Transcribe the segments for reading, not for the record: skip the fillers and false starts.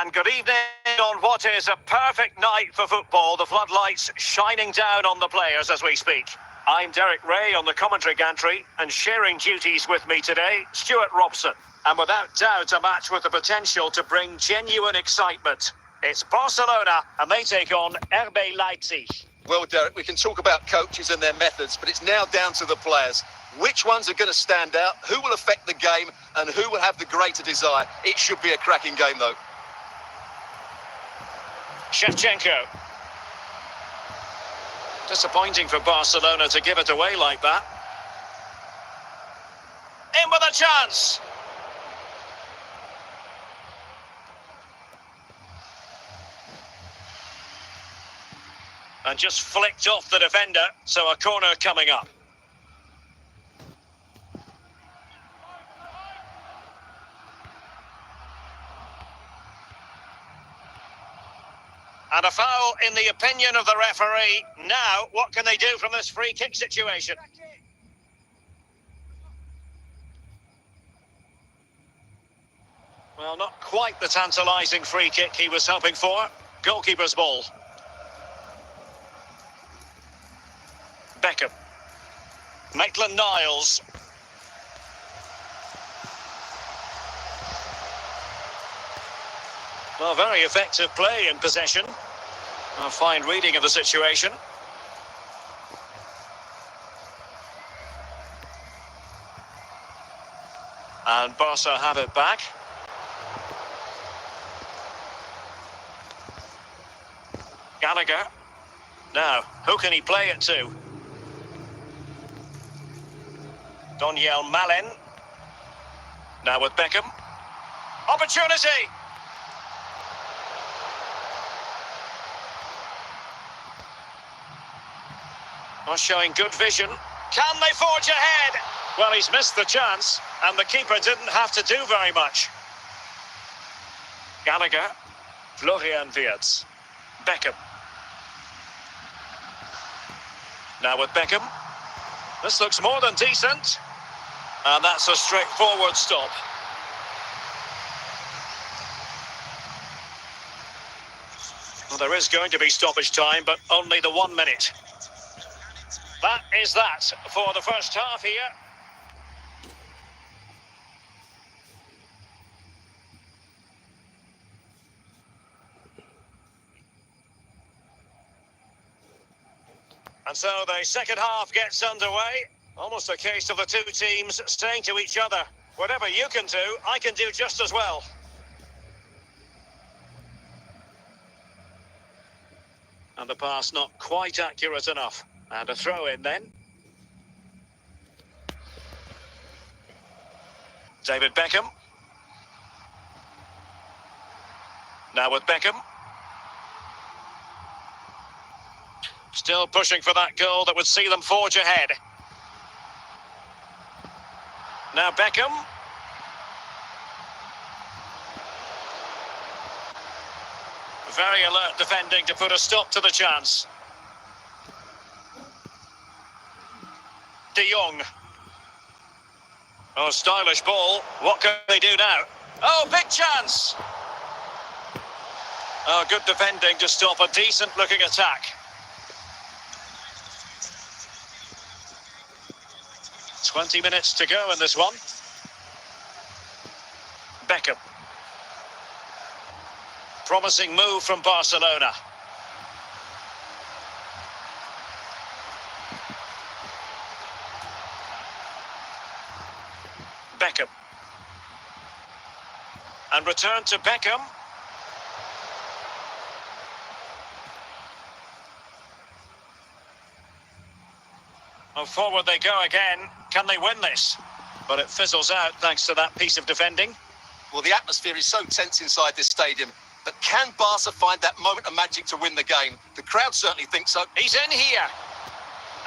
And good evening on what is a perfect night for football. The floodlights shining down on the players as we speak. I'm Derek Ray on the commentary gantry, and sharing duties with me today, Stuart Robson. And without doubt, a match with the potential to bring genuine excitement. It's Barcelona, and they take on RB Leipzig. Well, Derek, we can talk about coaches and their methods, but it's now down to the players. Which ones are going to stand out, who will affect the game, and who will have the greater desire? It should be a cracking game, though. Shevchenko. Disappointing for Barcelona to give it away like that. In with a chance. And just flicked off the defender, so a corner coming up. And a foul in the opinion of the referee. Now, what can they do from this free kick situation? Well, not quite the tantalising free kick he was hoping for. Goalkeeper's ball. Beckham. Maitland-Niles. Well, very effective play in possession. A fine reading of the situation. And Barca have it back. Gallagher. Now, who can he play it to? Daniel Malin. Now with Beckham. Opportunity! Well, showing good vision. Can they forge ahead? Well, he's missed the chance, and the keeper didn't have to do very much. Gallagher. Florian Wirtz. Beckham. Now with Beckham. This looks more than decent. And that's a straightforward stop. Well, there is going to be stoppage time, but only the 1 minute. That is that for the first half here. And so the second half gets underway. Almost a case of the two teams saying to each other, whatever you can do, I can do just as well. And the pass not quite accurate enough. And a throw in then. David Beckham. Now with Beckham. Still pushing for that goal that would see them forge ahead. Now Beckham. Very alert defending to put a stop to the chance. De Jong. Oh, stylish ball. What can they do now? Oh, big chance! Oh, good defending to stop a decent-looking attack. 20 minutes to go in this one. Beckham. Promising move from Barcelona. Beckham. And return to Beckham. And forward they go again. Can they win this? But it fizzles out thanks to that piece of defending. Well, the atmosphere is so tense inside this stadium. But can Barca find that moment of magic to win the game? The crowd certainly thinks so. He's in here.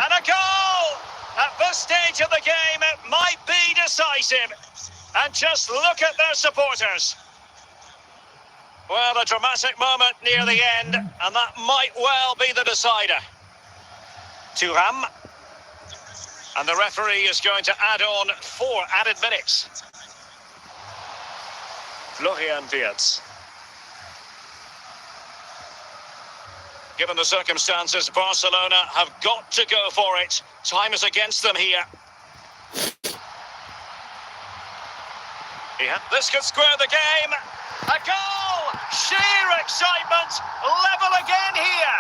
And a goal! At this stage of the game, it might be decisive. And just look at their supporters. Well, a dramatic moment near the end, and that might well be the decider. Thuram. And the referee is going to add on 4 added minutes. Florian Wirtz. Given the circumstances, Barcelona have got to go for it. Time is against them here. Yeah, this could square the game. A goal! Sheer excitement! Level again here.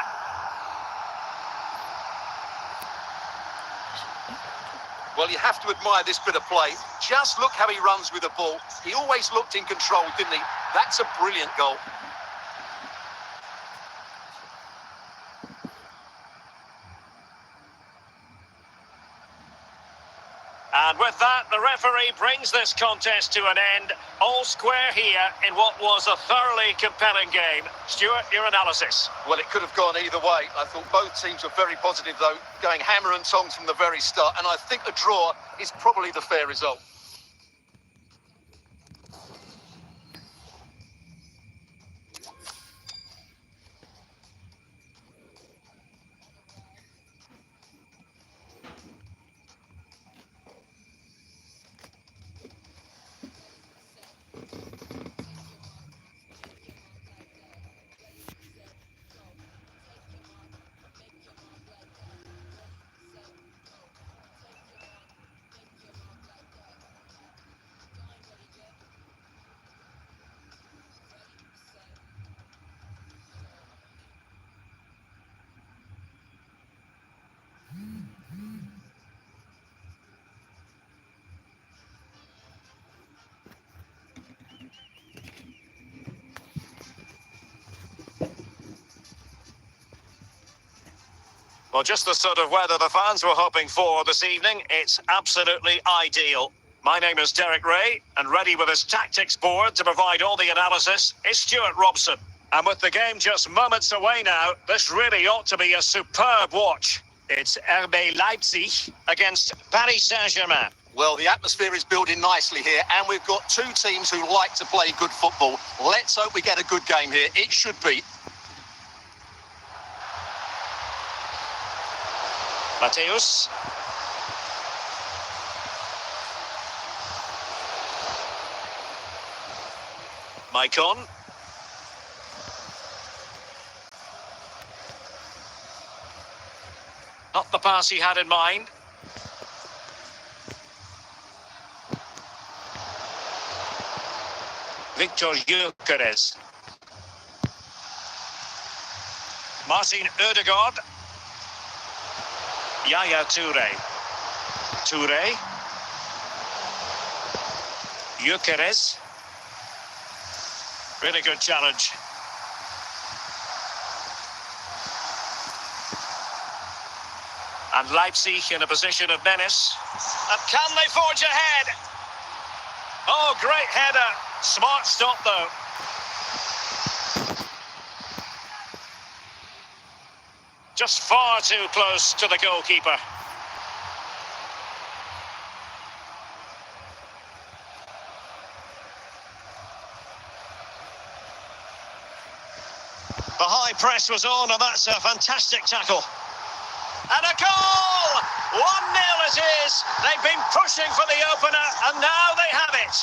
Well, you have to admire this bit of play. Just look how he runs with the ball. He always looked in control, didn't he? That's a brilliant goal. And with that, the referee brings this contest to an end. All square here in what was a thoroughly compelling game. Stuart, your analysis? Well, it could have gone either way. I thought both teams were very positive, though, going hammer and tongs from the very start. And I think a draw is probably the fair result. Well, just the sort of weather the fans were hoping for this evening. It's absolutely ideal. My name is Derek Ray, and ready with his tactics board to provide all the analysis is Stuart Robson. And with the game just moments away now, this really ought to be a superb watch. It's RB Leipzig against Paris Saint-Germain. Well, the atmosphere is building nicely here, and we've got two teams who like to play good football. Let's hope we get a good game here. It should be. Mateus. Maicon. Not the pass he had in mind. Victor Gyökeres. Martin Ødegaard. Yaya Toure. Toure. Gyökeres. Really good challenge. And Leipzig in a position of menace. And can they forge ahead? Oh, great header. Smart stop, though. Just far too close to the goalkeeper. The high press was on, and that's a fantastic tackle. And a goal! 1-0 it is. They've been pushing for the opener, and now they have it.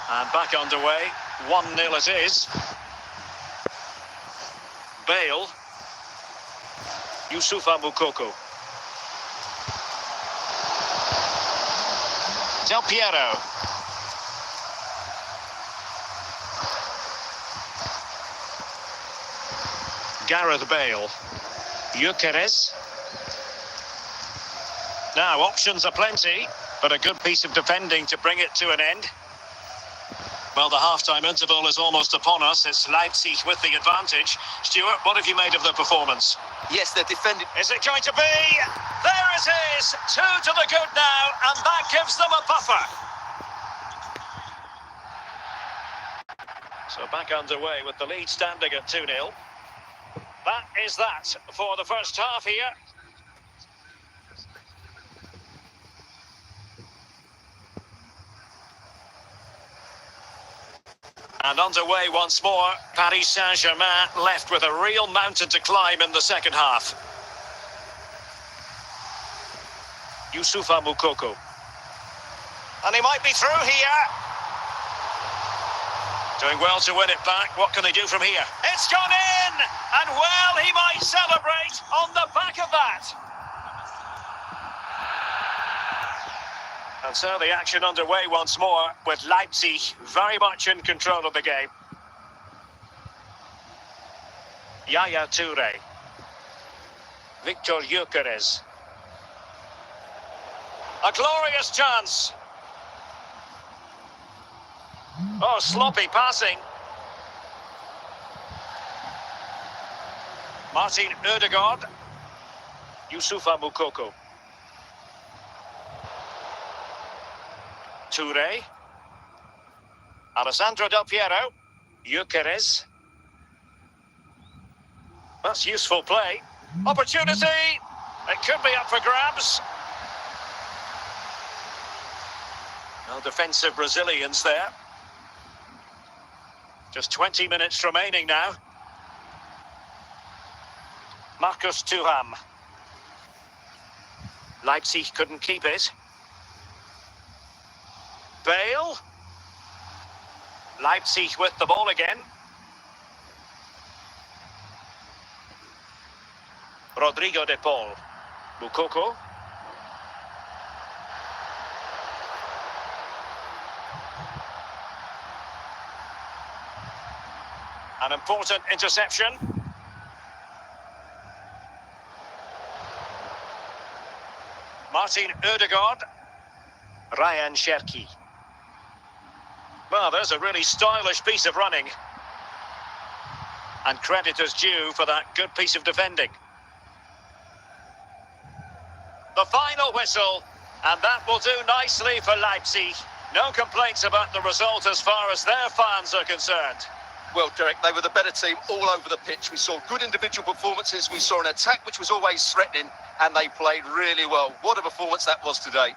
And back underway. 1-0 it is. Bale. Youssoufa Moukoko. Del Piero. Gareth Bale. Gyökeres. Now, options are plenty, but a good piece of defending to bring it to an end. Well, the half-time interval is almost upon us. It's Leipzig with the advantage. Stuart, what have you made of the performance? Yes, they're defending. Is it going to be? There it is! 2 to the good now, and that gives them a buffer. So back underway with the lead standing at 2-0. That is that for the first half here. And underway once more, Paris Saint-Germain left with a real mountain to climb in the second half. Youssoufa Moukoko. And he might be through here. Doing well to win it back. What can they do from here? It's gone in! And well, he might celebrate on the back of that. And so the action underway once more, with Leipzig very much in control of the game. Yaya Toure. Victor Gyökeres. A glorious chance. Oh, sloppy passing. Martin Ødegaard. Youssoufa Moukoko. Toure. Alessandro Del Piero. Gyökeres. That's useful play. Opportunity. It could be up for grabs. No defensive Brazilians there. Just 20 minutes remaining now. Marcus Thuram. Leipzig couldn't keep it. Bale. Leipzig with the ball again. Rodrigo de Paul. Moukoko. An important interception. Martin Ødegaard. Ryan Cherki. Well, there's a really stylish piece of running. And credit is due for that good piece of defending. The final whistle, and that will do nicely for Leipzig. No complaints about the result as far as their fans are concerned. Well, Derek, they were the better team all over the pitch. We saw good individual performances. We saw an attack which was always threatening, and they played really well. What a performance that was today.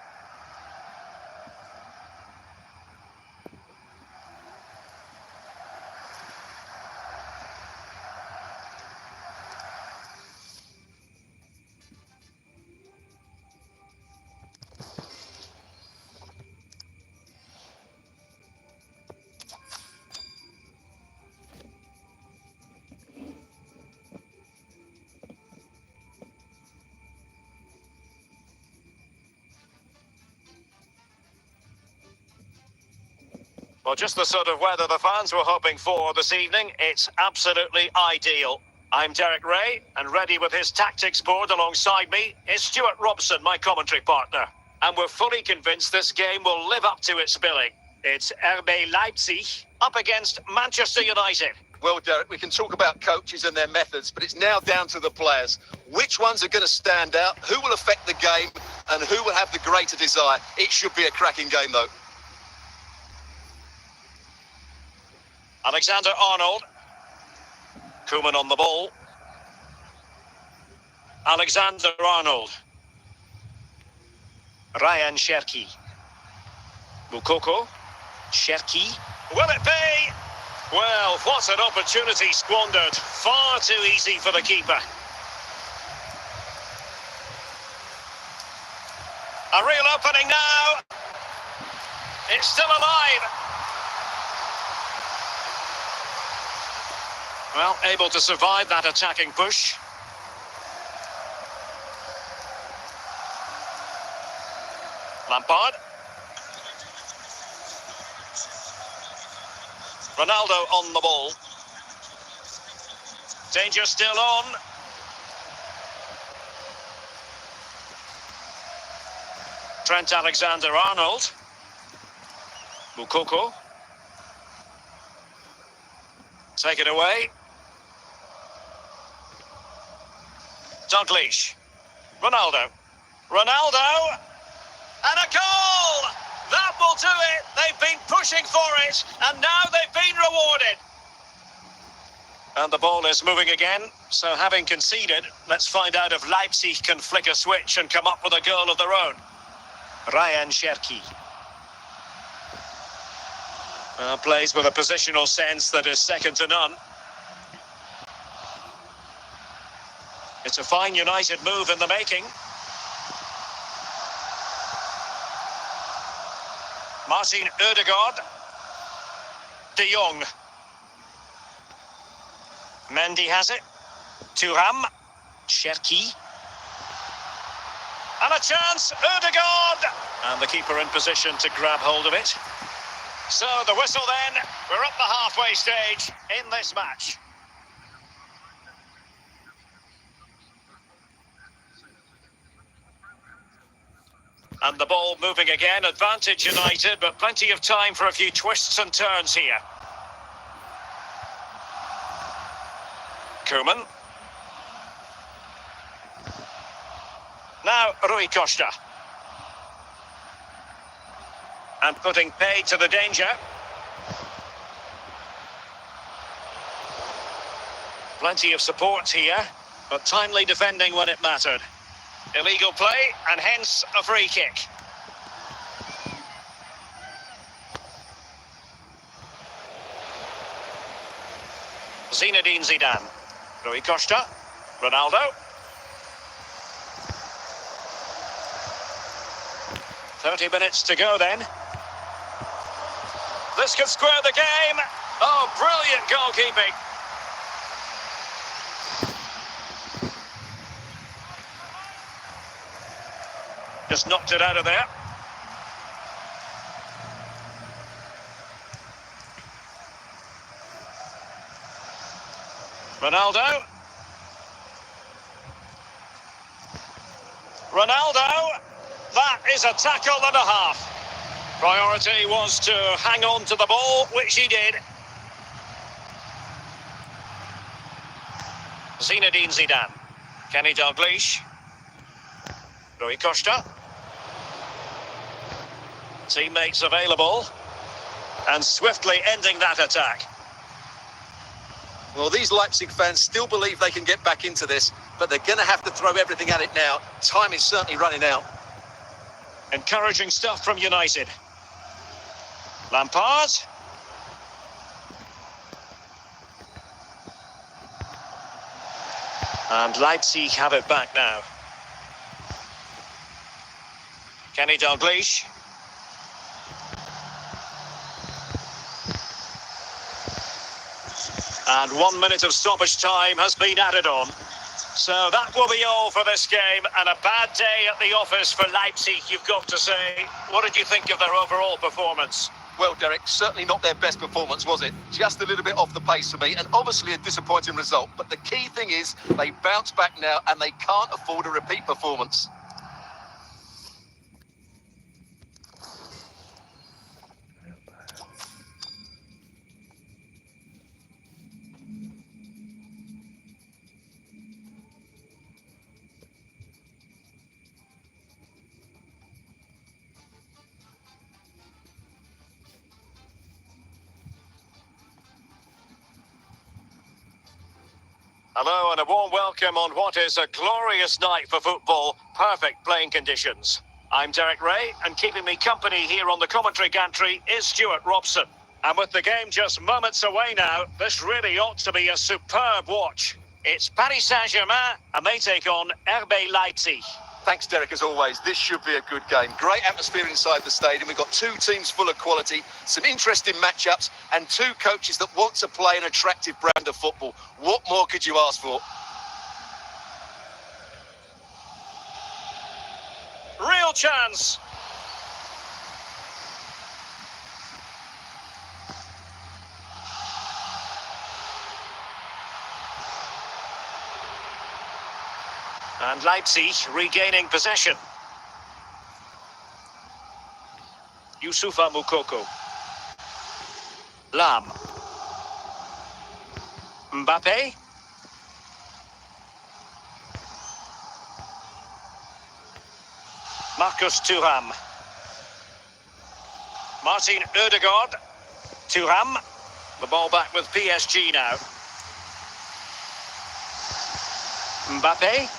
Well, just the sort of weather the fans were hoping for this evening. It's absolutely ideal. I'm Derek Ray, and ready with his tactics board alongside me is Stuart Robson, my commentary partner. And we're fully convinced this game will live up to its billing. It's RB Leipzig up against Manchester United. Well, Derek, we can talk about coaches and their methods, but it's now down to the players. Which ones are going to stand out, who will affect the game, and who will have the greater desire? It should be a cracking game, though. Alexander-Arnold. Koeman on the ball. Alexander-Arnold. Ryan Cherki. Moukoko. Cherki. Will it be? Well, what an opportunity squandered. Far too easy for the keeper. A real opening now. It's still alive. Well, able to survive that attacking push. Lampard. Ronaldo on the ball. Danger still on. Trent Alexander-Arnold. Moukoko. Taken away. Dalglish. Ronaldo. Ronaldo! And a goal! That will do it! They've been pushing for it, and now they've been rewarded. And the ball is moving again, so having conceded, let's find out if Leipzig can flick a switch and come up with a goal of their own. Ryan Cherki. Plays with a positional sense that is second to none. It's a fine United move in the making. Martin Ødegaard. De Jong. Mendy has it. Thuram. Cherki. And a chance, Ødegaard! And the keeper in position to grab hold of it. So the whistle then, we're at the halfway stage in this match. And the ball moving again, advantage United, but plenty of time for a few twists and turns here. Koeman. Now, Rui Costa. And putting pay to the danger. Plenty of support here, but timely defending when it mattered. Illegal play, and hence a free kick. Zinedine Zidane. Rui Costa. Ronaldo. "30 minutes to go then. This could square the game. Oh, brilliant goalkeeping. Just knocked it out of there. Ronaldo. Ronaldo. That is a tackle and a half. Priority was to hang on to the ball, which he did. Zinedine Zidane. Kenny Dalglish. Rui Costa. Teammates available. And swiftly ending that attack. Well, these Leipzig fans still believe they can get back into this, but they're going to have to throw everything at it now. Time is certainly running out. Encouraging stuff from United. Lampard. And Leipzig have it back now. Kenny Dalglish. And 1 minute of stoppage time has been added on. So that will be all for this game, and a bad day at the office for Leipzig, you've got to say. What did you think of their overall performance? Well, Derek, certainly not their best performance, was it? Just a little bit off the pace for me, and obviously a disappointing result. But the key thing is they bounce back now, and they can't afford a repeat performance. Hello and a warm welcome on what is a glorious night for football. Perfect playing conditions. I'm Derek Ray, and keeping me company here on the commentary gantry is Stuart Robson. And with the game just moments away now, this really ought to be a superb watch. It's Paris Saint-Germain, and they take on RB Leipzig. Thanks, Derek, as always. This should be a good game. Great atmosphere inside the stadium. We've got two teams full of quality, some interesting matchups, and two coaches that want to play an attractive brand of football. What more could you ask for? Real chance. And Leipzig regaining possession. Youssoufa Moukoko. Lam. Mbappe. Marcus Thuram. Martin Ødegaard. Thuram. The ball back with PSG now. Mbappe.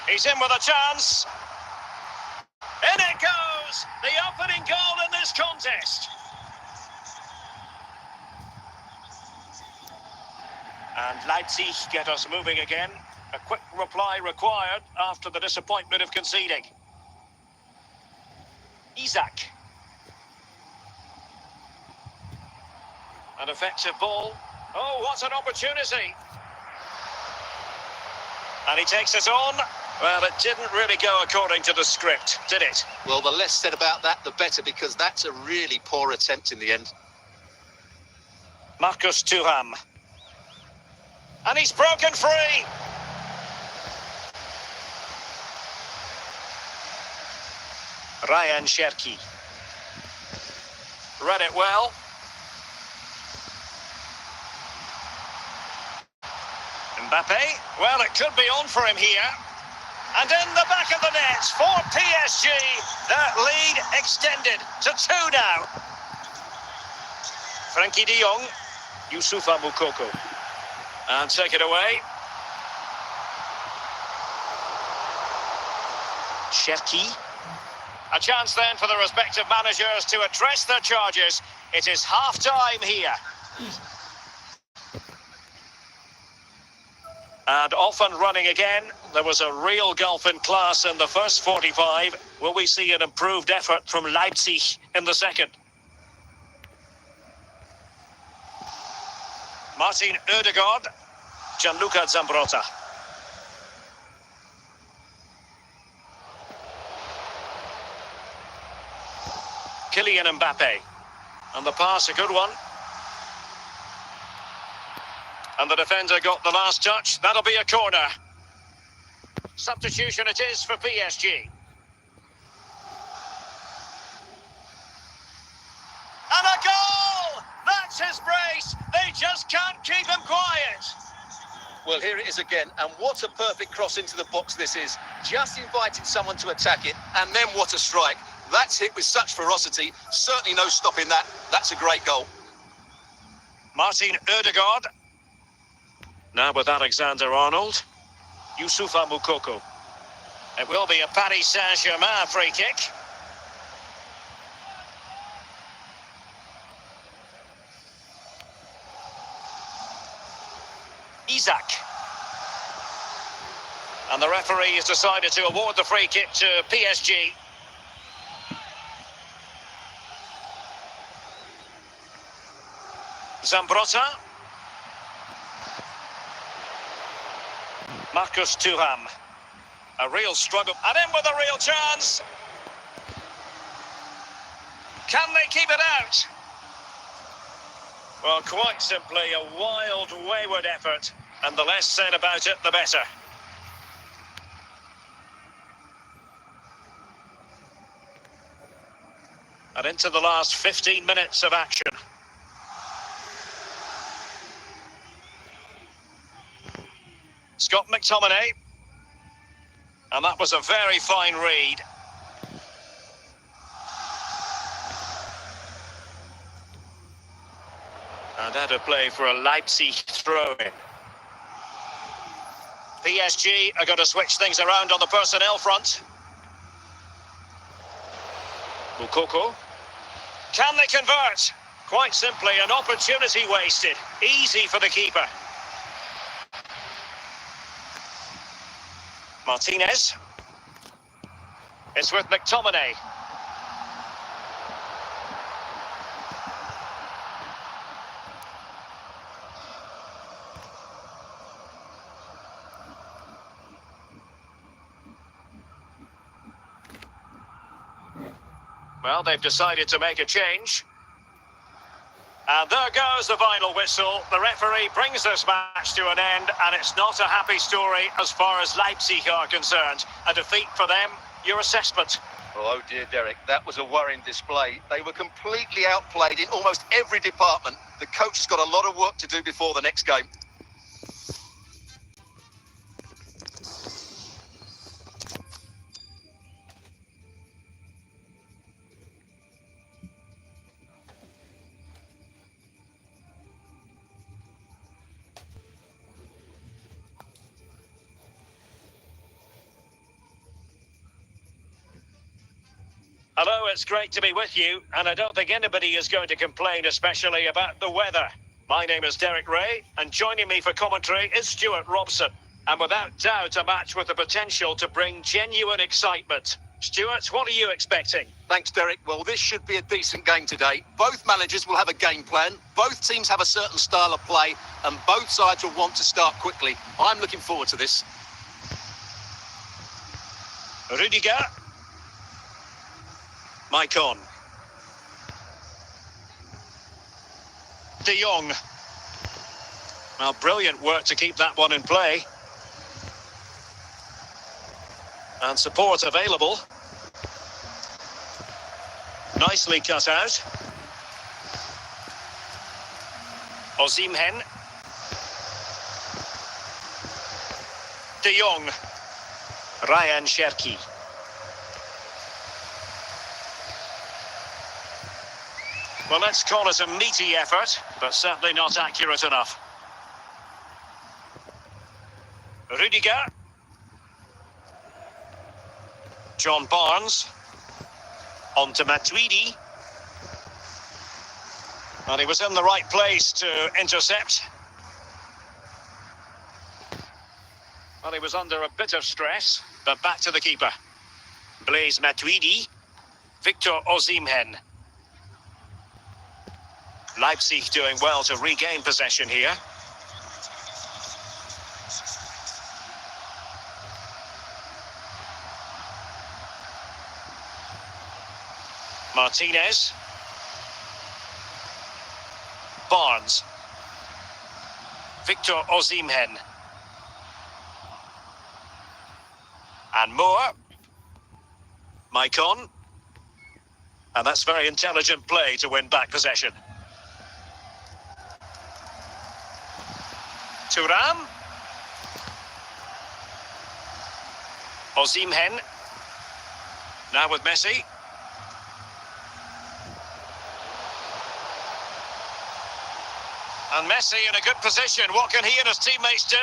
He's in with a chance. In it goes! The opening goal in this contest. And Leipzig get us moving again. A quick reply required after the disappointment of conceding. Isak. An effective ball. Oh, what an opportunity. And he takes it on. Well, it didn't really go according to the script, did it? Well, the less said about that, the better, because that's a really poor attempt in the end. Marcus Thuram. And he's broken free. Ryan Cherki. Read it well. Mbappe. Well, it could be on for him here. And in the back of the net for PSG. That lead extended to 2 now. Frankie de Jong. Youssoufa Moukoko. And take it away. Cherki. A chance then for the respective managers to address their charges. It is half-time here. And off and running again. There was a real gulf in class in the first 45. Will we see an improved effort from Leipzig in the second? Martin Ødegaard. Gianluca Zambrotta. Kylian Mbappe. And the pass, a good one. And the defender got the last touch. That'll be a corner. Substitution it is for PSG. And a goal! That's his brace. They just can't keep him quiet. Well, here it is again, and what a perfect cross into the box this is. Just invited someone to attack it, and then what a strike. That's hit with such ferocity. Certainly no stopping that. That's a great goal. Martin Ødegaard. Now with Alexander-Arnold. Youssoufa Moukoko. It will be a Paris Saint-Germain free kick. Isaac. And the referee has decided to award the free kick to PSG. Zambrotta. Marcus Thuram. A real struggle. And in with a real chance. Can they keep it out? Well, quite simply a wild, wayward effort. And the less said about it, the better. And into the last 15 minutes of action. Scott McTominay. And that was a very fine read. And that a play for a Leipzig throw-in. PSG are going to switch things around on the personnel front. Moukoko. Can they convert? Quite simply an opportunity wasted. Easy for the keeper. Martinez. It's with McTominay. Well, they've decided to make a change. And there goes the final whistle. The referee brings this match to an end, and it's not a happy story as far as Leipzig are concerned. A defeat for them. Your assessment? Oh dear, Derek, that was a worrying display. They were completely outplayed in almost every department. The coach has got a lot of work to do before the next game. Hello, it's great to be with you, and I don't think anybody is going to complain, especially about the weather. My name is Derek Ray, and joining me for commentary is Stuart Robson. And without doubt, a match with the potential to bring genuine excitement. Stuart, what are you expecting? Thanks, Derek. Well, this should be a decent game today. Both managers will have a game plan. Both teams have a certain style of play, and both sides will want to start quickly. I'm looking forward to this. Rudiger. Maicon. De Jong. Well, brilliant work to keep that one in play. And support available. Nicely cut out. Osimhen. De Jong. Ryan Cherki. Well, let's call it a meaty effort, but certainly not accurate enough. Rudiger. John Barnes. On to Matuidi. And he was in the right place to intercept. Well, he was under a bit of stress, but back to the keeper. Blaise Matuidi. Victor Osimhen. Leipzig doing well to regain possession here. Martinez. Barnes. Victor Osimhen. And Moore. Maicon. And that's very intelligent play to win back possession. Thuram. Osimhen. Now with Messi. And Messi in a good position. What can he and his teammates do?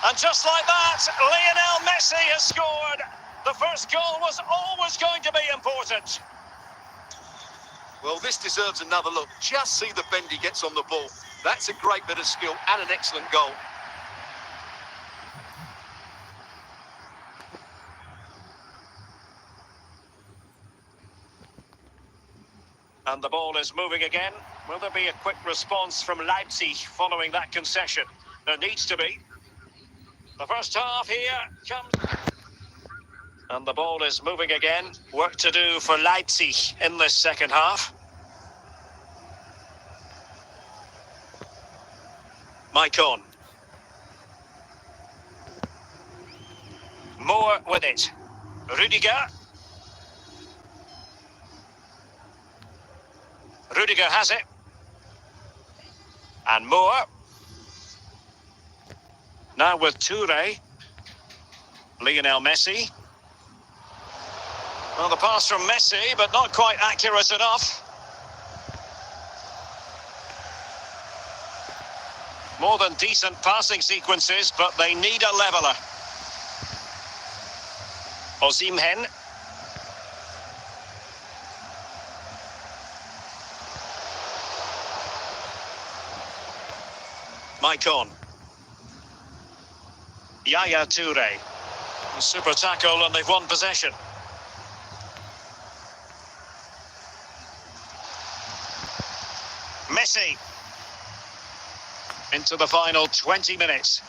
And just like that, Lionel Messi has scored. The first goal was always going to be important. Well, this deserves another look. Just see the bend he gets on the ball. That's a great bit of skill and an excellent goal. And the ball is moving again. Will there be a quick response from Leipzig following that concession? There needs to be. The first half here comes. And the ball is moving again. Work to do for Leipzig in this second half. Maicon. Moore with it. Rudiger. Rudiger has it. And Moore. Now with Toure. Lionel Messi. Well, the pass from Messi, but not quite accurate enough. More than decent passing sequences, but they need a leveller. Osimhen. Maicon. Yaya Toure. Super tackle and they've won possession. Messi. Into the final 20 minutes.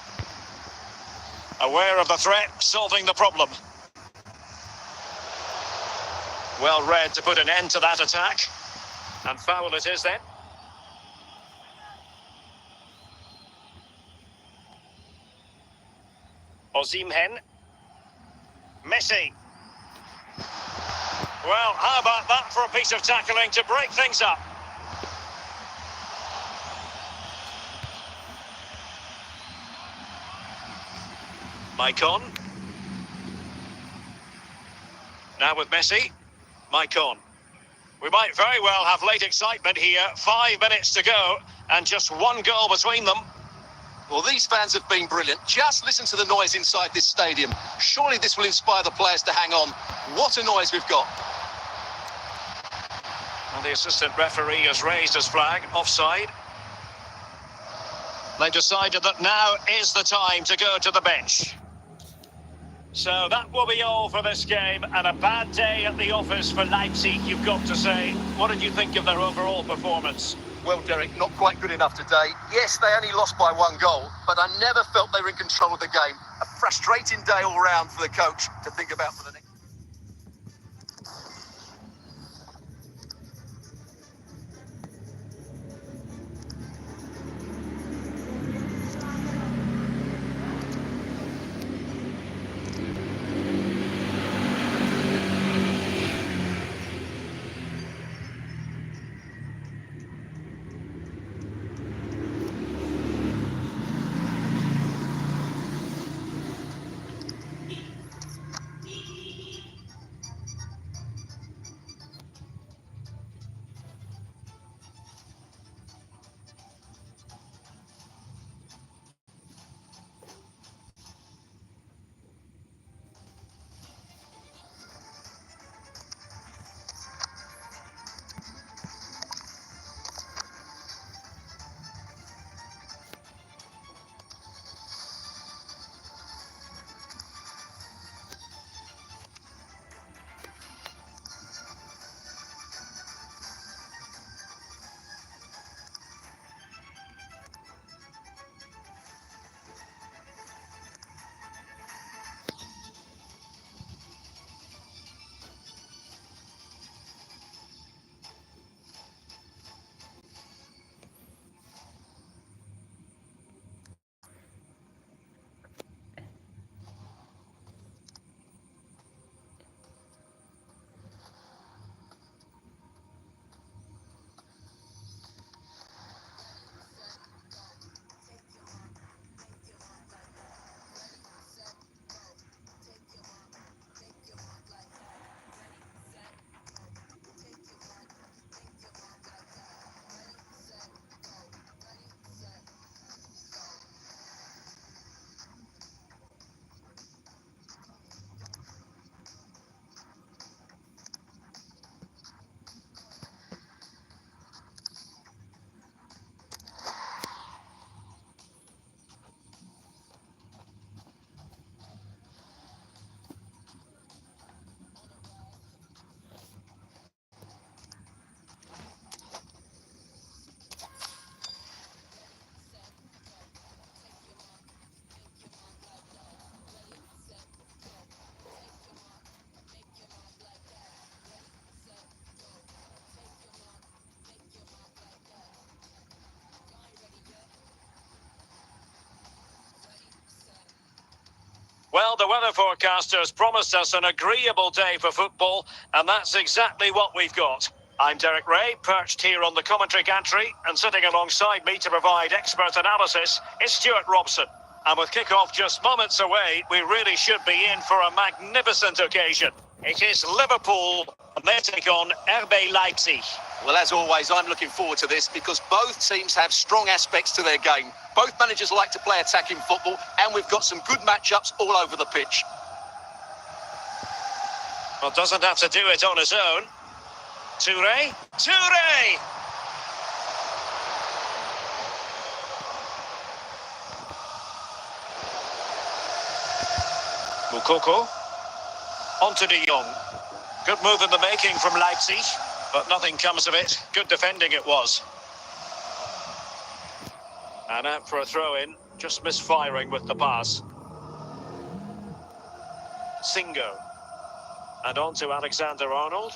Aware of the threat, solving the problem. Well read to put an end to that attack. And foul it is then. Osimhen. Messi. Well, how about that for a piece of tackling to break things up? Maicon. Now with Messi. Maicon. We might very well have late excitement here. 5 minutes to go and just one goal between them. Well, these fans have been brilliant. Just listen to the noise inside this stadium. Surely this will inspire the players to hang on. What a noise we've got. And the assistant referee has raised his flag, offside. They decided that now is the time to go to the bench. So that will be all for this game, and a bad day at the office for Leipzig, you've got to say. What did you think of their overall performance? Well, Derek, not quite good enough today. Yes, they only lost by 1 goal, but I never felt they were in control of the game. A frustrating day all round for the coach to think about for the next. Well, the weather forecasters promised us an agreeable day for football, and that's exactly what we've got. I'm Derek Ray, perched here on the commentary gantry, and sitting alongside me to provide expert analysis is Stuart Robson. And with kick-off just moments away, we really should be in for a magnificent occasion. It is Liverpool, and they take on RB Leipzig. Well, as always, I'm looking forward to this because both teams have strong aspects to their game. Both managers like to play attacking football, and we've got some good matchups all over the pitch. Well, doesn't have to do it on his own. Toure. Toure! Mukoko. On to De Jong. Good move in the making from Leipzig, but nothing comes of it. Good defending it was. And out for a throw-in, just misfiring with the pass. Singo. And on to Alexander-Arnold.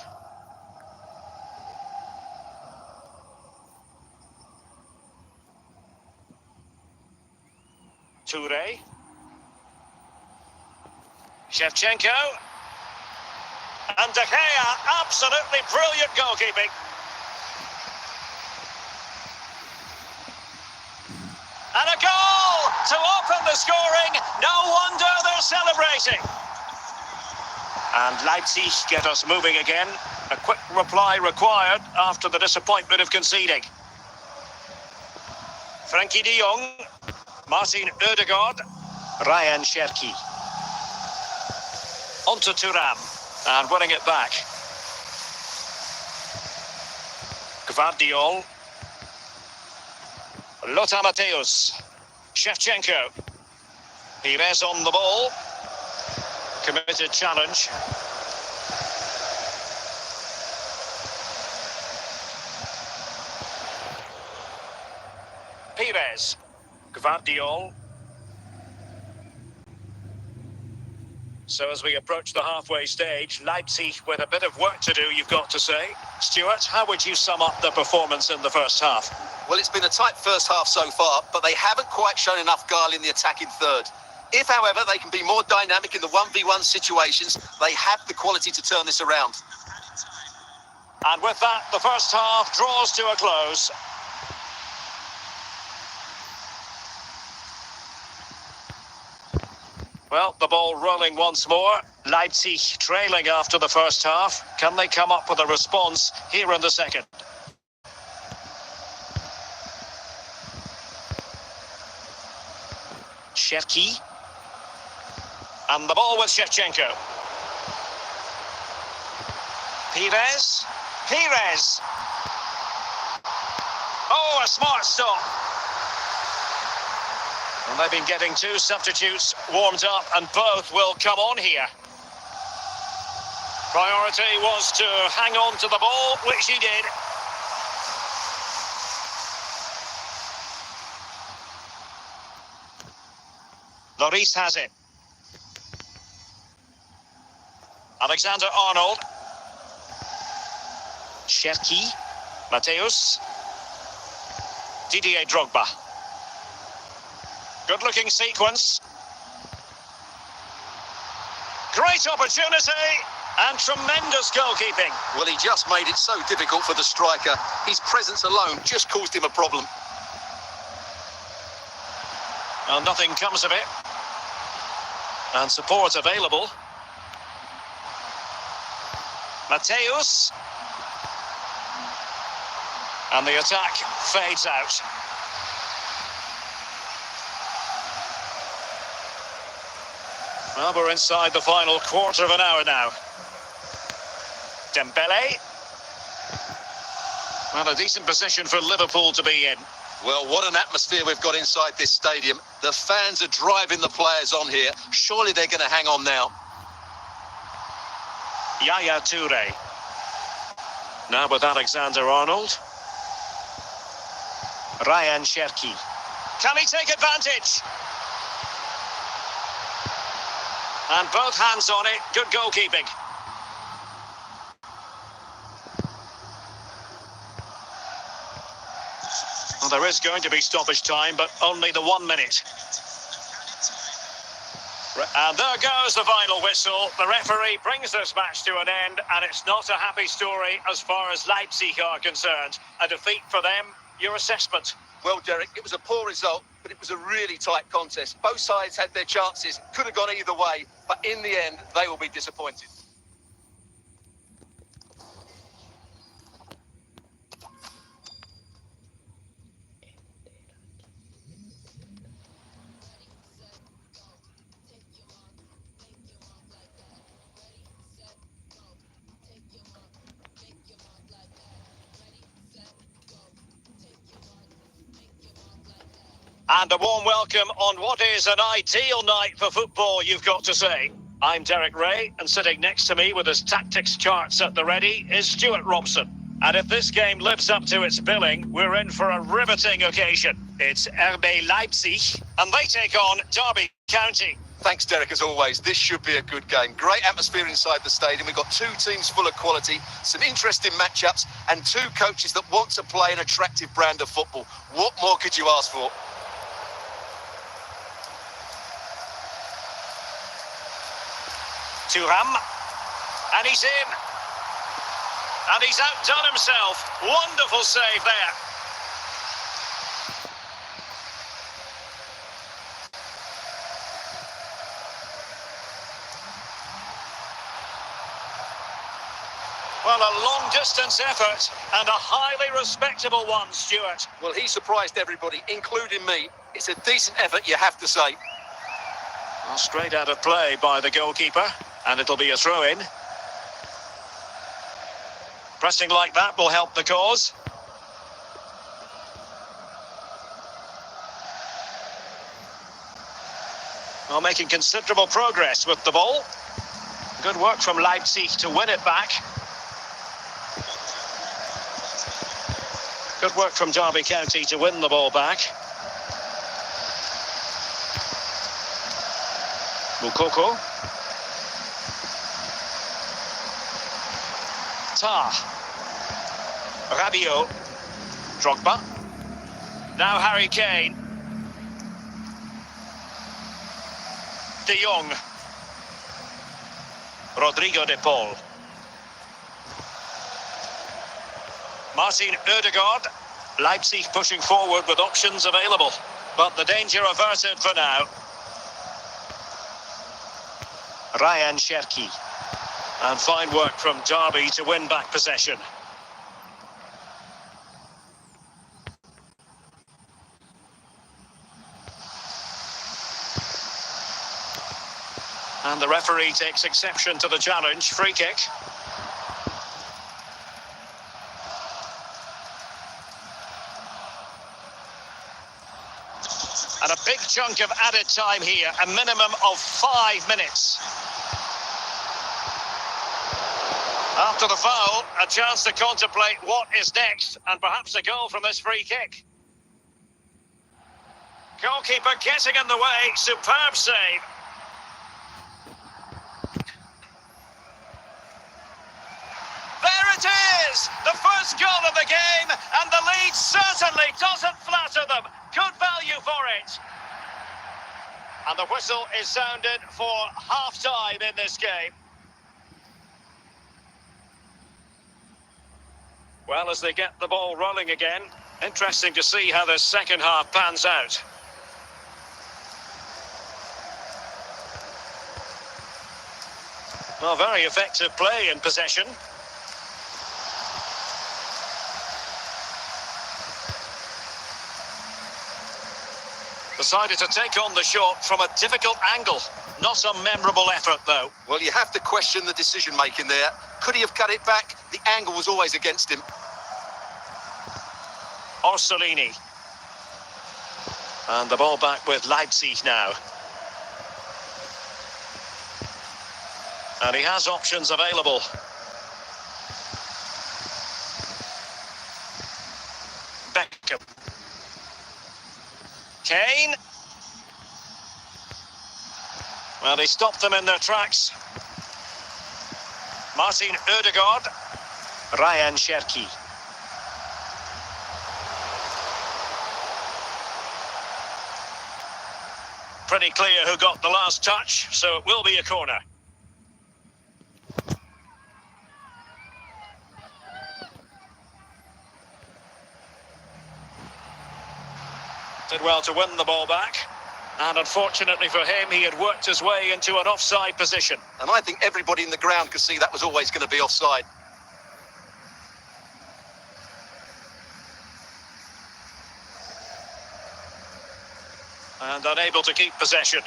Toure. Shevchenko. And De Gea, absolutely brilliant goalkeeping. And a goal to open the scoring. No wonder they're celebrating. And Leipzig get us moving again. A quick reply required after the disappointment of conceding. Frankie de Jong, Martin Ødegaard, Ryan Cherki. On to Thuram, and winning it back. Gvardiol. Lothar Matthäus. Shevchenko. Pires on the ball. Committed challenge. Pires. Gvardiol. So as we approach the halfway stage, Leipzig with a bit of work to do, you've got to say. Stuart, how would you sum up the performance in the first half? Well, it's been a tight first half so far, but they haven't quite shown enough guile in the attacking third. If, however, they can be more dynamic in the 1v1 situations, they have the quality to turn this around. And with that, the first half draws to a close. Well, the ball rolling once more. Leipzig trailing after the first half. Can they come up with a response here in the second? Cherki. And the ball with Shevchenko. Pires. Pires. Oh, a smart stop. And they've been getting two substitutes warmed up, and both will come on here. Priority was to hang on to the ball, which he did. Lloris has it. Alexander-Arnold. Cherki. Mateusz. Didier Drogba. Good-looking sequence. Great opportunity and tremendous goalkeeping. Well, he just made it so difficult for the striker. His presence alone just caused him a problem. And nothing comes of it. And support available. Mateusz. And the attack fades out. Well, we're inside the final quarter of an hour now. Dembele. Well, a decent position for Liverpool to be in. Well, what an atmosphere we've got inside this stadium. The fans are driving the players on here. Surely they're going to hang on now. Yaya Toure. Now with Alexander-Arnold. Ryan Cherki. Can he take advantage? And both hands on it. Good goalkeeping. Well, there is going to be stoppage time, but only the 1 minute. And there goes the final whistle. The referee brings this match to an end, and it's not a happy story as far as Leipzig are concerned. A defeat for them. Your assessment? Well, Derek, it was a poor result, but it was a really tight contest. Both sides had their chances, could have gone either way, but in the end, they will be disappointed. And a warm welcome on what is an ideal night for football, you've got to say. I'm Derek Ray, and sitting next to me with his tactics charts at the ready is Stuart Robson. And if this game lives up to its billing, we're in for a riveting occasion. It's RB Leipzig, and they take on Derby County. Thanks, Derek, as always. This should be a good game. Great atmosphere inside the stadium. We've got two teams full of quality, some interesting matchups, and two coaches that want to play an attractive brand of football. What more could you ask for? Thuram, and he's in, and he's outdone himself. Wonderful save there. Well, a long-distance effort and a highly respectable one, Stuart. Well, he surprised everybody, including me. It's a decent effort, you have to say. Well, straight out of play by the goalkeeper, and it'll be a throw-in. Pressing like that will help the cause. Well, making considerable progress with the ball. Good work from Leipzig to win it back. Good work from Derby County to win the ball back. Mukoko. Rabiot. Drogba. Now Harry Kane. De Jong. Rodrigo de Paul. Martin Ødegaard. Leipzig pushing forward with options available, but the danger averted for now. Ryan Cherki. And fine work from Derby to win back possession. And the referee takes exception to the challenge. Free kick. And a big chunk of added time here, a minimum of 5 minutes. After the foul, a chance to contemplate what is next, and perhaps a goal from this free kick. Goalkeeper getting in the way, superb save. There it is! The first goal of the game, and the lead certainly doesn't flatter them. Good value for it. And the whistle is sounded for half-time in this game. Well, as they get the ball rolling again, interesting to see how the second half pans out. Well, very effective play in possession. Decided to take on the shot from a difficult angle. Not a memorable effort, though. Well, you have to question the decision-making there. Could he have cut it back? The angle was always against him. Orsolini. And the ball back with Leipzig now. And he has options available. Beckham. Kane. Well, they stopped them in their tracks. Martin Ødegaard. Ryan Cherki. Pretty clear who got the last touch, so it will be a corner. Did well to win the ball back. And unfortunately for him, he had worked his way into an offside position. And I think everybody in the ground could see that was always going to be offside. And unable to keep possession.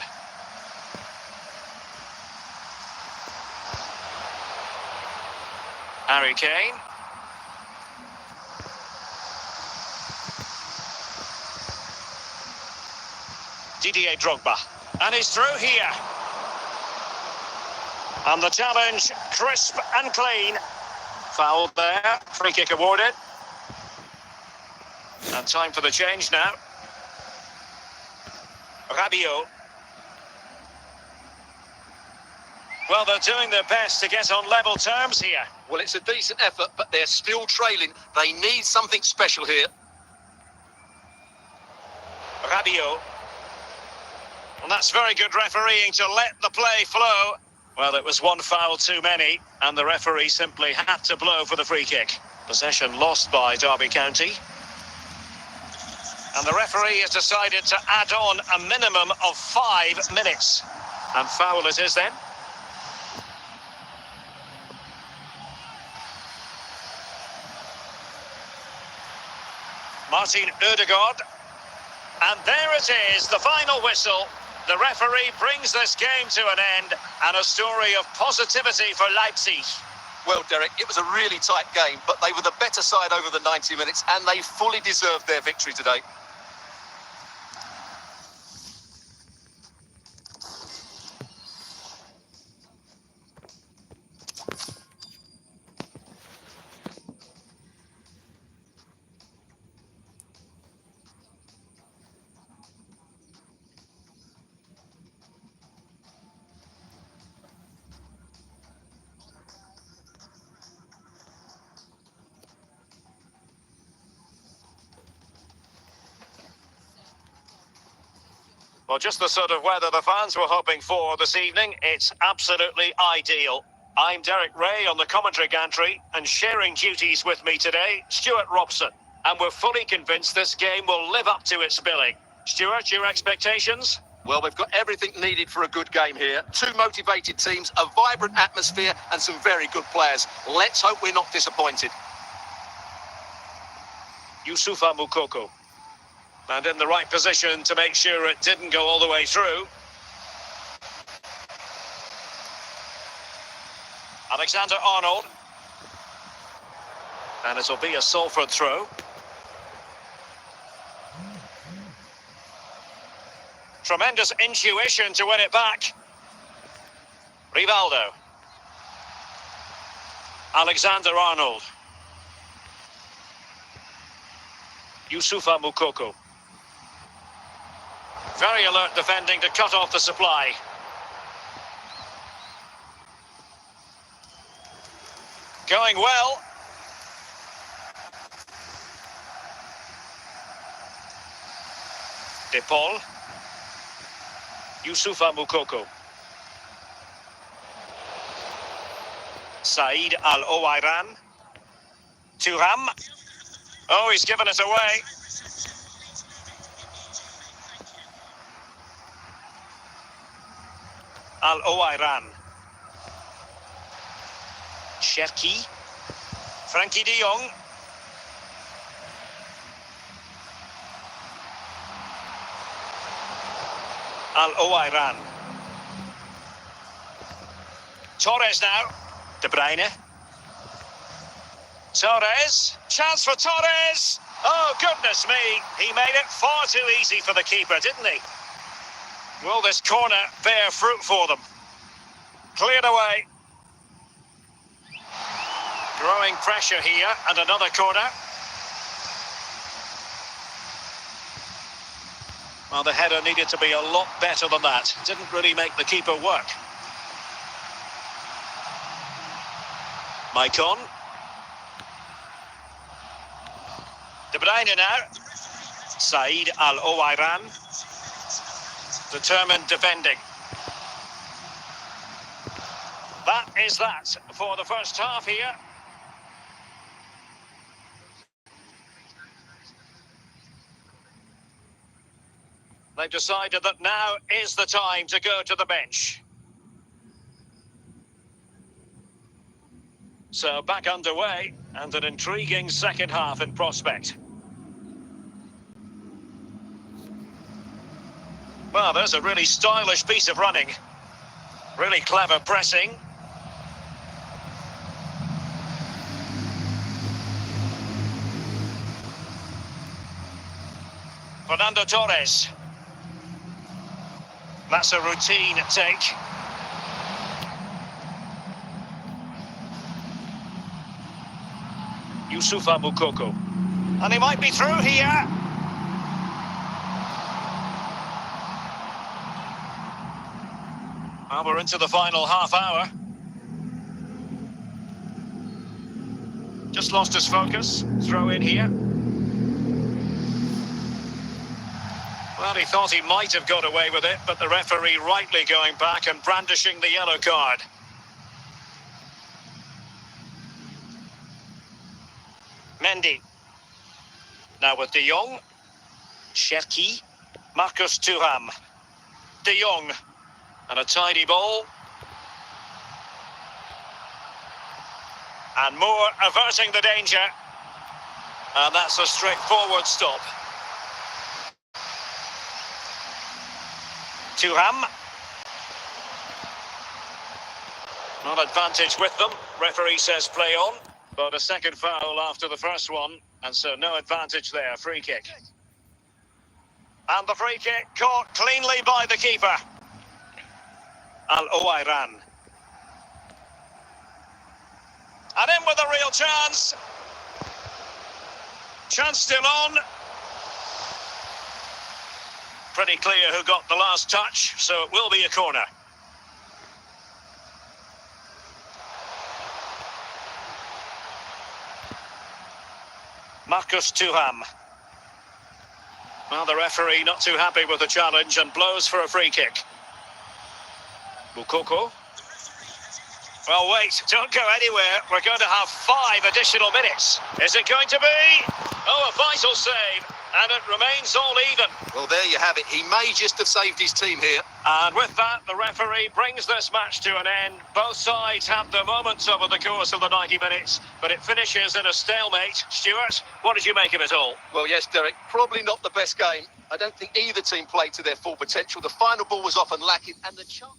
Harry Kane. Didier Drogba. And he's through here. And the challenge, crisp and clean. Foul there. Free kick awarded. And time for the change now. Rabiot. Well, they're doing their best to get on level terms here. Well, it's a decent effort, but they're still trailing. They need something special here. Rabiot. Well, that's very good refereeing to let the play flow. Well, it was one foul too many, and the referee simply had to blow for the free kick. Possession lost by Derby County. And the referee has decided to add on a minimum of 5 minutes. And foul it is then. Martin Ødegaard. And there it is, the final whistle. The referee brings this game to an end, and a story of positivity for Leipzig. Well, Derek, it was a really tight game, but they were the better side over the 90 minutes, and they fully deserved their victory today. Well, just the sort of weather the fans were hoping for this evening. It's absolutely ideal. I'm Derek Ray on the commentary gantry, and sharing duties with me today, Stuart Robson. And we're fully convinced this game will live up to its billing. Stuart, your expectations? Well, we've got everything needed for a good game here. Two motivated teams, a vibrant atmosphere, and some very good players. Let's hope we're not disappointed. Youssoufa Moukoko. And in the right position to make sure it didn't go all the way through. Alexander-Arnold. And it'll be a Salford throw. Tremendous intuition to win it back. Rivaldo. Alexander-Arnold. Youssoufa Moukoko. Very alert defending to cut off the supply. Going well. De Paul. Youssoufa Moukoko. Saïd Al-Owairan. Thuram. Oh, he's given it away. Al-Owairan. Cherki. Frankie de Jong. Al-Owairan. Torres now. De Bruyne. Torres. Chance for Torres. Oh, goodness me. He made it far too easy for the keeper, didn't he? Will this corner bear fruit for them? Cleared away. Growing pressure here, and another corner. Well, the header needed to be a lot better than that. Didn't really make the keeper work. Maicon. De Bruyne now. Saïd Al-Owairan. Determined defending. That is that for the first half here. They've decided that now is the time to go to the bench. So back underway, and an intriguing second half in prospect. Well, there's a really stylish piece of running. Really clever pressing. Fernando Torres. That's a routine take. Youssoufa Moukoko. And he might be through here. Well, we're into the final half hour. Just lost his focus. Throw in here. Well, he thought he might have got away with it, but the referee rightly going back and brandishing the yellow card. Mendy. Now with De Jong. Cherki. Marcus Thuram. De Jong. And a tidy ball. And Moore averting the danger. And that's a straightforward stop. Thuram. Not advantage with them. Referee says play on. But a second foul after the first one. And so no advantage there. Free kick. And the free kick caught cleanly by the keeper. Al-Owairan. And in with a real chance. Chance still on. Pretty clear who got the last touch, so it will be a corner. Marcus Thuram. Well, the referee not too happy with the challenge and blows for a free kick. Mukoko. Well, wait, don't go anywhere. We're going to have 5 additional minutes. Is it going to be? Oh, a vital save. And it remains all even. Well, there you have it. He may just have saved his team here. And with that, the referee brings this match to an end. Both sides have their moments over the course of the 90 minutes, but it finishes in a stalemate. Stuart, what did you make of it all? Well, yes, Derek, probably not the best game. I don't think either team played to their full potential. The final ball was often lacking, and the chance...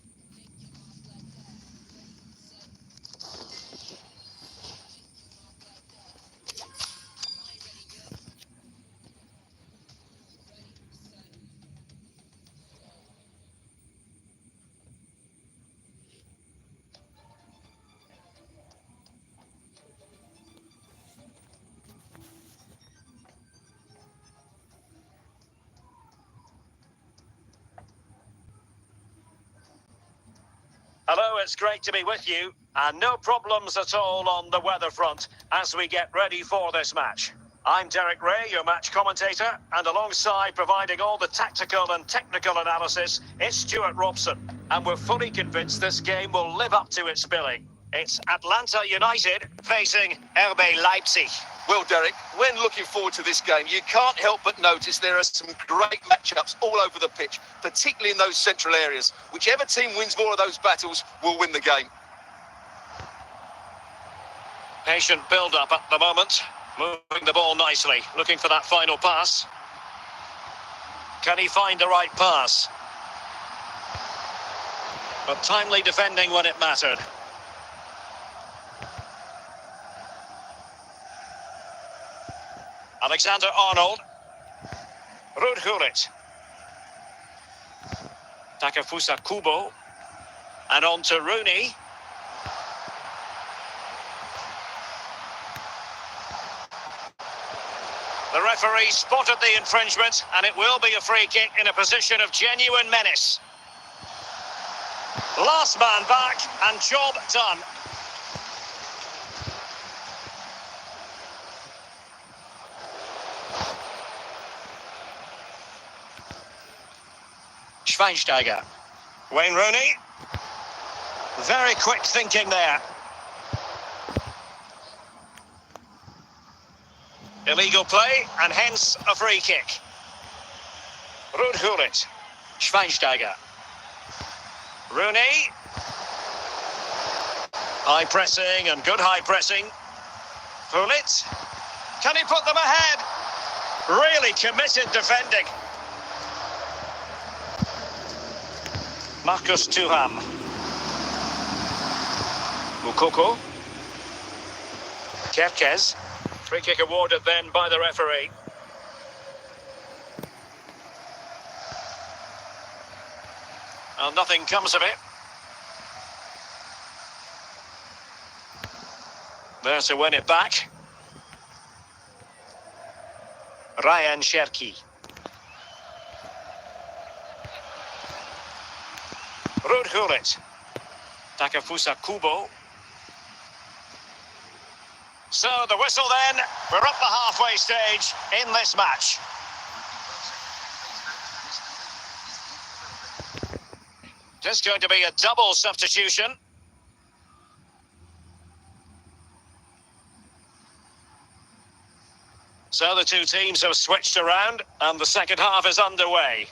Hello, it's great to be with you, and no problems at all on the weather front as we get ready for this match. I'm Derek Ray, your match commentator, and alongside providing all the tactical and technical analysis, it's Stuart Robson, and we're fully convinced this game will live up to its billing. It's Atlanta United facing RB Leipzig. Well, Derek, when looking forward to this game, you can't help but notice there are some great matchups all over the pitch, particularly in those central areas. Whichever team wins more of those battles will win the game. Patient build-up at the moment, moving the ball nicely, looking for that final pass. Can he find the right pass? But timely defending when it mattered. Alexander-Arnold. Ruud Gullit. Takefusa Kubo. And on to Rooney. The referee spotted the infringement, and it will be a free kick in a position of genuine menace. Last man back, and job done. Schweinsteiger. Wayne Rooney. Very quick thinking there. Illegal play, and hence a free kick. Ruud Gullit. Schweinsteiger. Rooney. High pressing and good high pressing. Gullit. Can he put them ahead? Really committed defending. Marcus Thuram. Mukoko. Kerkez. Free kick awarded then by the referee. Well, nothing comes of it. There to win it back. Ryan Cherki. Ruud Gullit. Takefusa Kubo. So the whistle then, we're up the halfway stage in this match. Just going to be a double substitution. So the two teams have switched around and the second half is underway.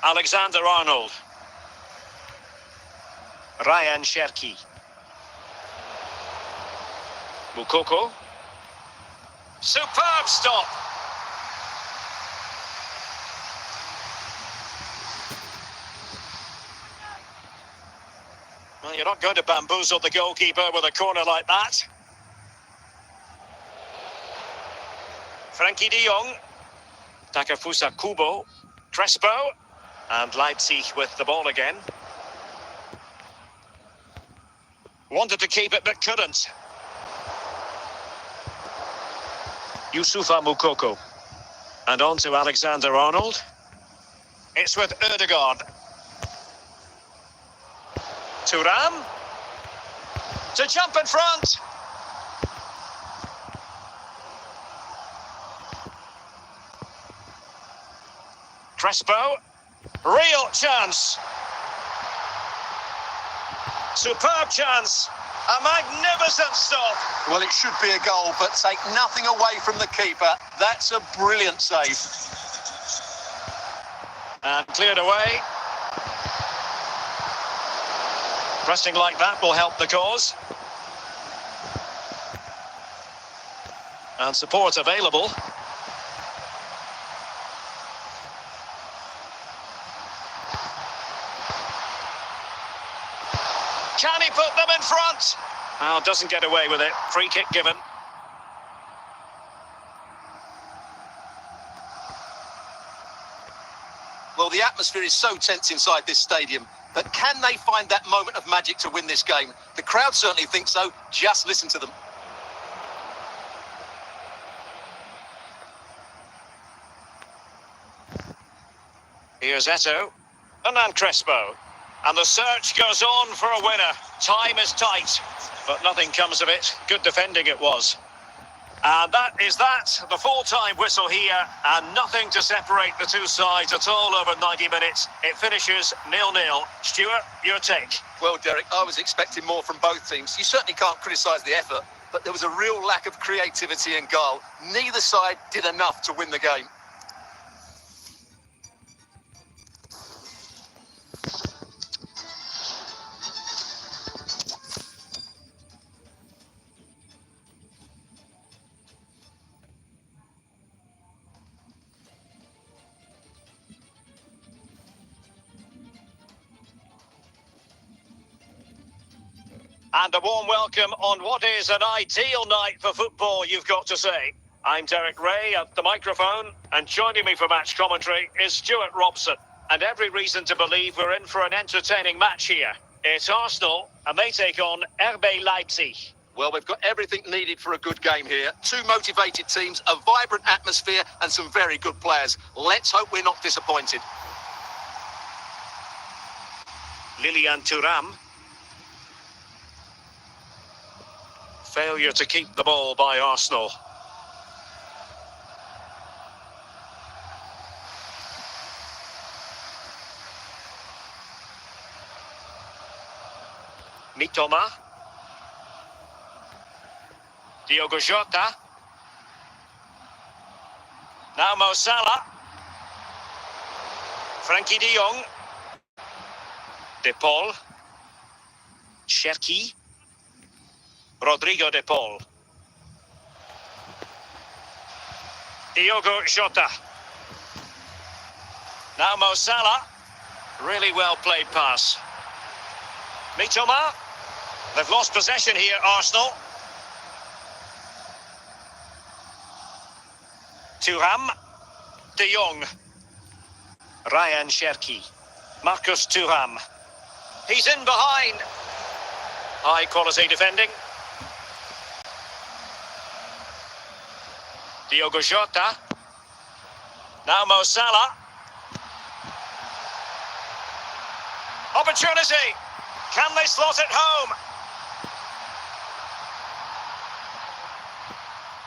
Alexander-Arnold. Ryan Cherki. Mukoko. Superb stop. Well, you're not going to bamboozle the goalkeeper with a corner like that. Frankie de Jong. Takefusa Kubo. Crespo. And Leipzig with the ball again. Wanted to keep it, but couldn't. Youssoufa Moukoko. And on to Alexander-Arnold. It's with Ødegaard. Thuram. To jump in front. Crespo. Real chance. Superb chance. A magnificent stop. Well, it should be a goal, but take nothing away from the keeper. That's a brilliant save. And cleared away. Pressing like that will help the cause. And support available. Can he put them in front? Oh, doesn't get away with it. Free kick given. Well, the atmosphere is so tense inside this stadium, but can they find that moment of magic to win this game? The crowd certainly think so. Just listen to them. Here's Eto. And then Crespo. And the search goes on for a winner. Time is tight, but nothing comes of it. Good defending it was. And that is that. The full-time whistle here, and nothing to separate the two sides at all over 90 minutes. It finishes 0-0. Stuart, your take? Well, Derek, I was expecting more from both teams. You certainly can't criticise the effort, but there was a real lack of creativity and guile. Neither side did enough to win the game. And a warm welcome on what is an ideal night for football, you've got to say. I'm Derek Ray at the microphone, and joining me for match commentary is Stuart Robson. And every reason to believe we're in for an entertaining match here. It's Arsenal, and they take on RB Leipzig. Well, we've got everything needed for a good game here. Two motivated teams, a vibrant atmosphere, and some very good players. Let's hope we're not disappointed. Lilian Thuram. Failure to keep the ball by Arsenal. Mitoma. Diogo Jota. Now Mo Salah. Frankie de Jong. De Paul. Cherki. Rodrigo de Paul. Diogo Jota. Now Mo Salah. Really well played pass. Mitoma. They've lost possession here, Arsenal. Thuram. De Jong. Ryan Cherki. Marcus Thuram. He's in behind. High quality defending. Diogo Jota. Now Mo Salah. Opportunity. Can they slot it home?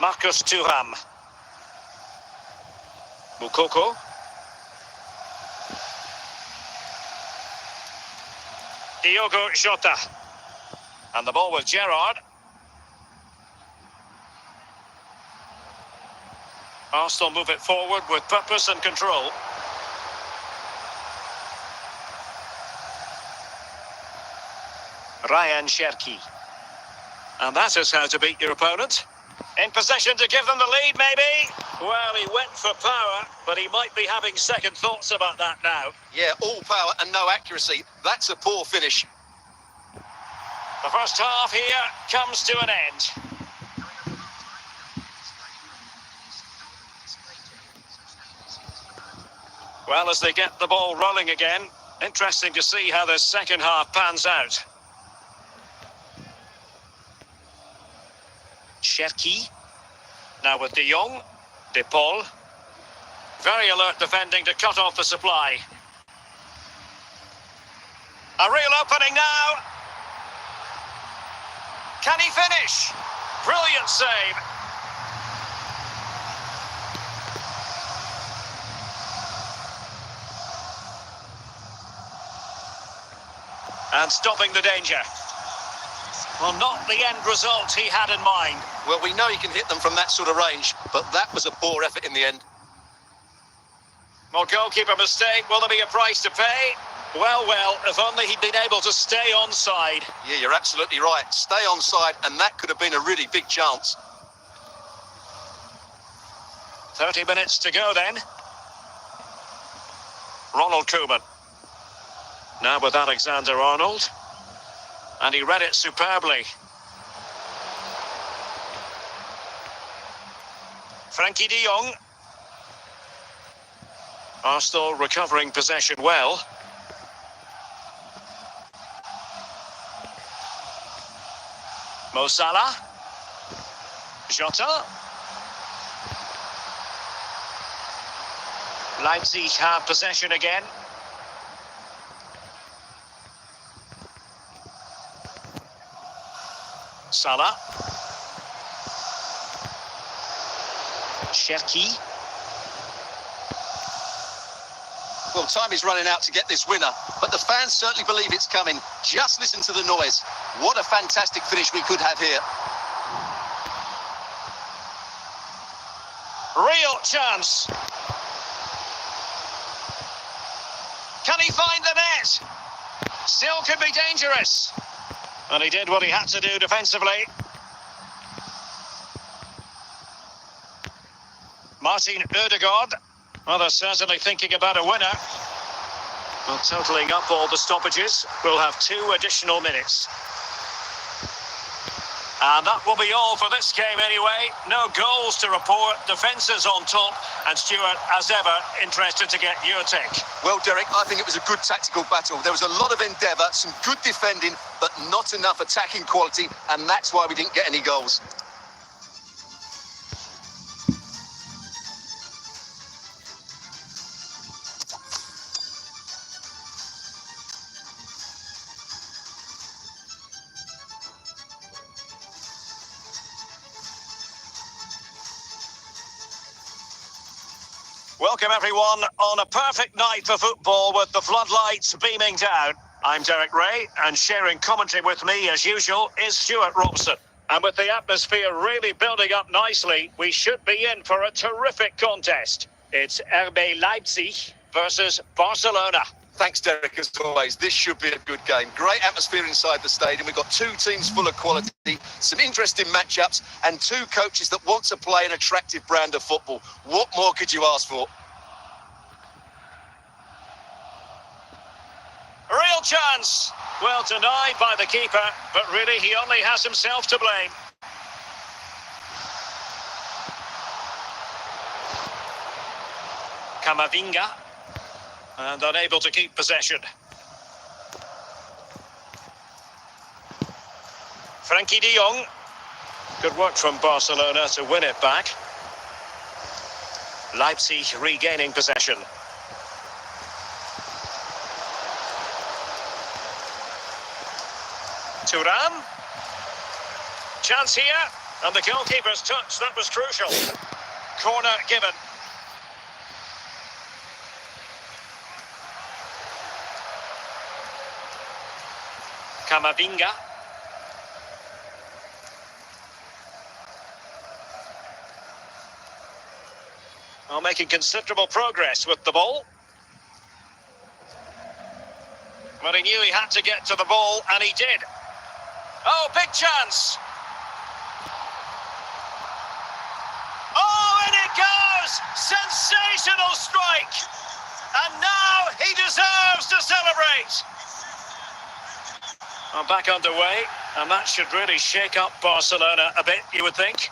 Marcus Thuram. Mukoko. Diogo Jota. And the ball with Gerrard. Arsenal move it forward with purpose and control. Ryan Cherki. And that is how to beat your opponent. In possession to give them the lead, maybe? Well, he went for power, but he might be having second thoughts about that now. Yeah, all power and no accuracy. That's a poor finish. The first half here comes to an end. Well, as they get the ball rolling again, interesting to see how the second half pans out. Cherki. Now with de Jong. De Paul. Very alert defending to cut off the supply. A real opening now. Can he finish? Brilliant save. And stopping the danger. Well, not the end result he had in mind. Well, we know he can hit them from that sort of range, but that was a poor effort in the end. Well, goalkeeper mistake. Will there be a price to pay? Well, if only he'd been able to stay onside. Yeah, you're absolutely right. Stay onside, and that could have been a really big chance. 30 minutes to go then. Ronald Koeman. Now with Alexander-Arnold. And he read it superbly. Frankie de Jong. Arsenal recovering possession well. Mo Salah. Jota. Leipzig have possession again. Salah. Cherki. Well, time is running out to get this winner, but the fans certainly believe it's coming. Just listen to the noise. What a fantastic finish we could have here. Real chance. Can he find the net? Still could be dangerous. And he did what he had to do defensively. Martin Ødegaard. Well, they're certainly thinking about a winner. Well, totalling up all the stoppages, we'll have 2 additional minutes. And that will be all for this game anyway. No goals to report, defences on top. And Stuart, as ever, interested to get your take. Well, Derek, I think it was a good tactical battle. There was a lot of endeavour, some good defending, but not enough attacking quality, and that's why we didn't get any goals. Welcome everyone on a perfect night for football with the floodlights beaming down. I'm Derek Ray, and sharing commentary with me as usual is Stuart Robson. And with the atmosphere really building up nicely, we should be in for a terrific contest. It's RB Leipzig versus Barcelona. Thanks, Derek, as always. This should be a good game. Great atmosphere inside the stadium. We've got 2 teams full of quality, some interesting matchups, and 2 coaches that want to play an attractive brand of football. What more could you ask for? Real chance. Well, denied by the keeper, but really he only has himself to blame. Camavinga. And unable to keep possession. Frankie de Jong. Good work from Barcelona to win it back. Leipzig regaining possession. Thuram. Chance here. And the goalkeeper's touch. That was crucial. Corner given. Camavinga. Well, making considerable progress with the ball. Well, he knew he had to get to the ball, and he did. Oh, big chance. Oh, and it goes! Sensational strike! And now he deserves to celebrate. I'm back underway, and that should really shake up Barcelona a bit, you would think.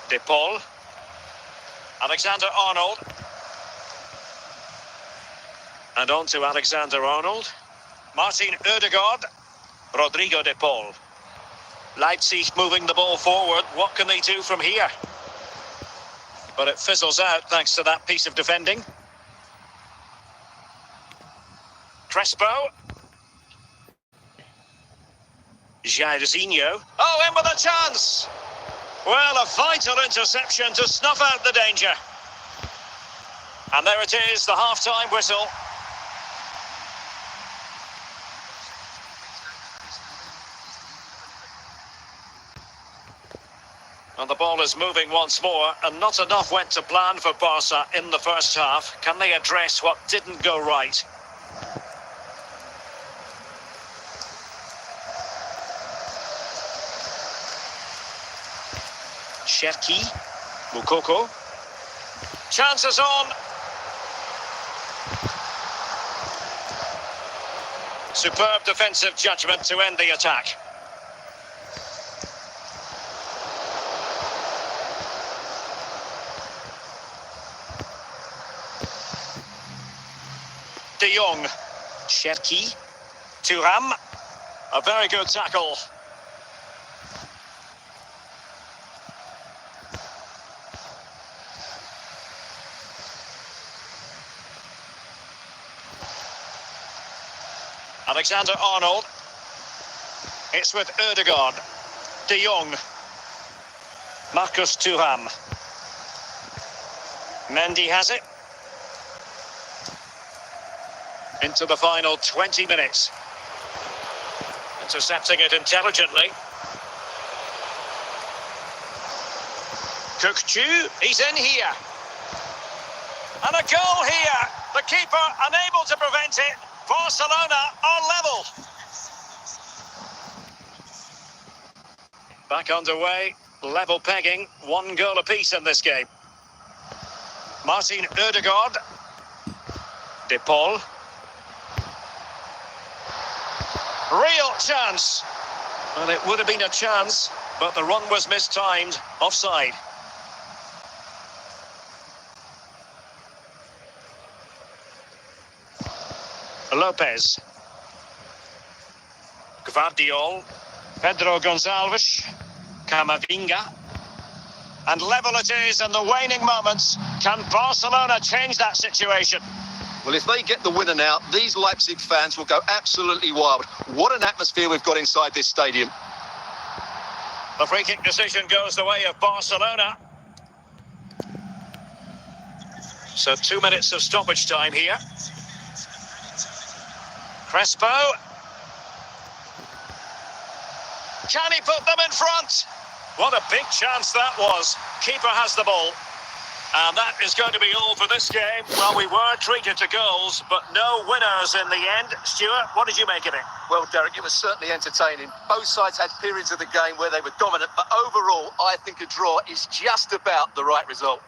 De Paul. Alexander-Arnold. And on to Alexander-Arnold. Martin Ødegaard. Rodrigo de Paul. Leipzig moving the ball forward. What can they do from here? But it fizzles out thanks to that piece of defending. Crespo. Jairzinho. Oh, in with a chance. Well, a vital interception to snuff out the danger. And there it is, the half-time whistle. And the ball is moving once more, and not enough went to plan for Barca in the first half. Can they address what didn't go right? Cherki, Moukoko. Chances on. Superb defensive judgment to end the attack. De Jong, Cherki, Thuram, a very good tackle. Alexander-Arnold. It's with Ødegaard, De Jong, Marcus Thuram. Mendy has it. Into the final 20 minutes. Intercepting it intelligently. Cook-Chu, he's in here. And a goal here. The keeper unable to prevent it. Barcelona are level. Back underway. Level pegging. 1 goal apiece in this game. Martin Ødegaard. De Paul. Real chance. Well, it would have been a chance, but the run was mistimed. Offside. Lopez. Gvardiol. Pedro Gonçalves. Camavinga. And level it is in the waning moments. Can Barcelona change that situation? Well, if they get the winner now, these Leipzig fans will go absolutely wild. What an atmosphere we've got inside this stadium. The free kick decision goes the way of Barcelona. So 2 minutes of stoppage time here. Crespo. Can he put them in front? What a big chance that was. Keeper has the ball. And that is going to be all for this game. Well, we were treated to goals, but no winners in the end. Stuart, what did you make of it? Well, Derek, it was certainly entertaining. Both sides had periods of the game where they were dominant, but overall, I think a draw is just about the right result.